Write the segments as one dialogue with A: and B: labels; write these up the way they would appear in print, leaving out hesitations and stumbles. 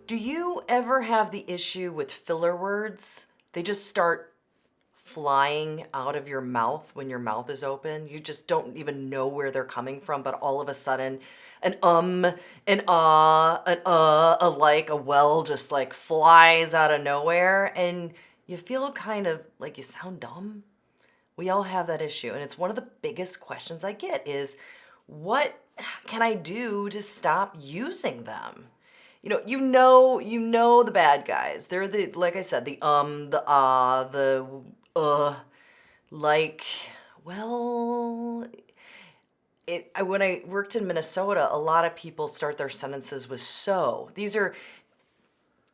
A: Do you ever have the issue with filler words? They just start flying out of your mouth when your mouth is open. You just don't even know where they're coming from, but all of a sudden, an a like, a well just like flies out of nowhere, and you feel kind of like you sound dumb. We all have that issue, and it's one of the biggest questions I get is, what can I do to stop using them? You know the bad guys. They're the, like I said, the the like, well, when I worked in Minnesota, a lot of people start their sentences with so. These are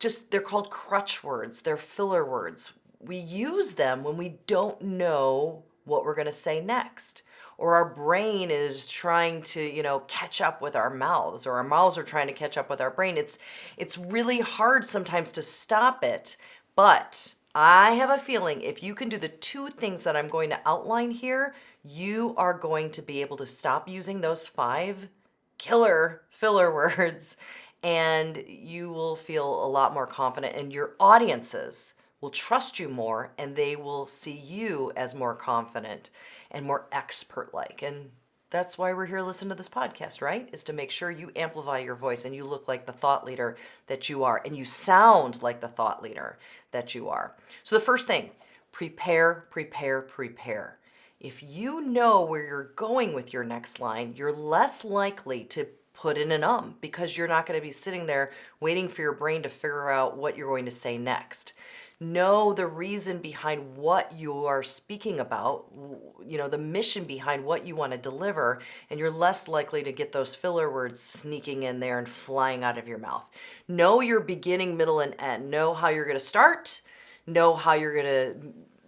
A: just, they're called crutch words. They're filler words. We use them when we don't know what we're going to say next. Or our brain is trying to, catch up with our mouths, or our mouths are trying to catch up with our brain. It's really hard sometimes to stop it, but I have a feeling if you can do the two things that I'm going to outline here, you are going to be able to stop using those 5 killer filler words, and you will feel a lot more confident, and your audiences will trust you more, and they will see you as more confident and more expert-like. And that's why we're here listening to this podcast, right? Is to make sure you amplify your voice and you look like the thought leader that you are, and you sound like the thought leader that you are. So the first thing, prepare, prepare, prepare. If you know where you're going with your next line, you're less likely to put in an because you're not going to be sitting there waiting for your brain to figure out what you're going to say next. Know the reason behind what you are speaking about, the mission behind what you want to deliver, and you're less likely to get those filler words sneaking in there and flying out of your mouth. Know your beginning, middle, and end. Know how you're going to start. Know how you're going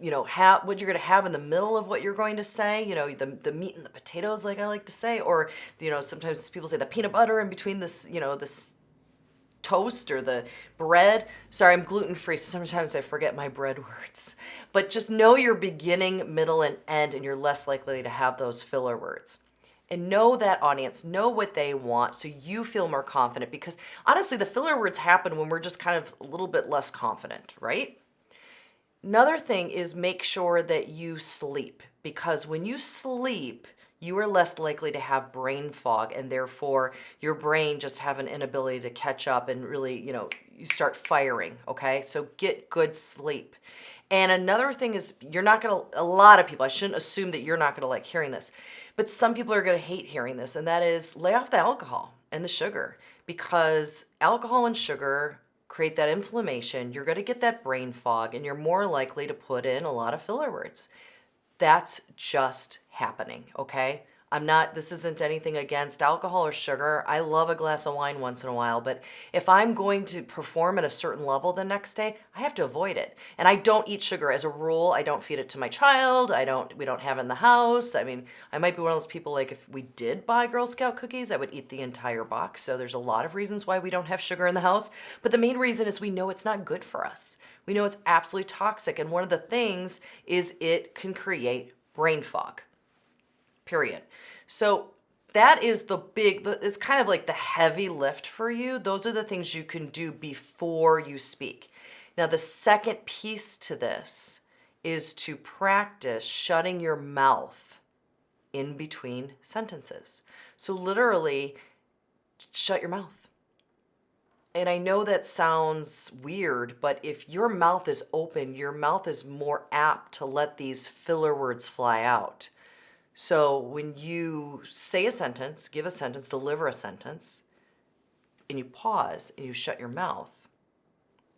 A: to have what you're going to have in the middle of what you're going to say, the meat and the potatoes, like I like to say, or, sometimes people say the peanut butter in between this toast or the bread. Sorry, I'm gluten-free, so sometimes I forget my bread words. But just know your beginning, middle, and end, and you're less likely to have those filler words. And know that audience, know what they want, so you feel more confident, because honestly, the filler words happen when we're just kind of a little bit less confident, right? Another thing is make sure that you sleep, because when you sleep, you are less likely to have brain fog, and therefore your brain just have an inability to catch up and really, you start firing, okay? So get good sleep. And another thing is, a lot of people, I shouldn't assume that you're not gonna like hearing this, but some people are gonna hate hearing this, and that is lay off the alcohol and the sugar, because alcohol and sugar create that inflammation. You're going to get that brain fog, and you're more likely to put in a lot of filler words. That's just happening, okay? This isn't anything against alcohol or sugar. I love a glass of wine once in a while, but if I'm going to perform at a certain level the next day, I have to avoid it. And I don't eat sugar as a rule. I don't feed it to my child. We don't have it in the house. I mean, I might be one of those people, like if we did buy Girl Scout cookies, I would eat the entire box. So there's a lot of reasons why we don't have sugar in the house. But the main reason is we know it's not good for us. We know it's absolutely toxic. And one of the things is it can create brain fog. Period. So that is it's kind of like the heavy lift for you. Those are the things you can do before you speak. Now, the second piece to this is to practice shutting your mouth in between sentences. So literally, shut your mouth. And I know that sounds weird, but if your mouth is open, your mouth is more apt to let these filler words fly out. So when you say a sentence, give a sentence, deliver a sentence, and you pause and you shut your mouth,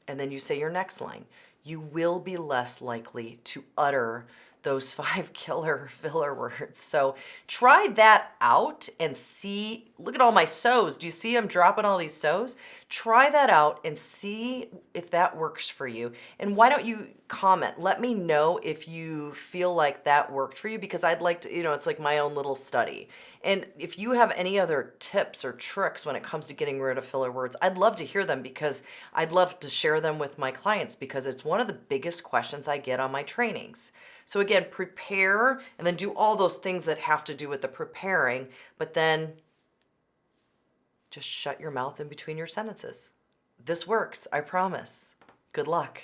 A: and then you say your next line, you will be less likely to utter those 5 killer filler words. So try that out and see. Look at all my so's. Do you see I'm dropping all these so's? Try that out and see if that works for you. And why don't you comment? Let me know if you feel like that worked for you, because I'd like to, it's like my own little study. And if you have any other tips or tricks when it comes to getting rid of filler words, I'd love to hear them, because I'd love to share them with my clients, because it's one of the biggest questions I get on my trainings. So again, prepare, and then do all those things that have to do with the preparing, but then just shut your mouth in between your sentences. This works, I promise. Good luck.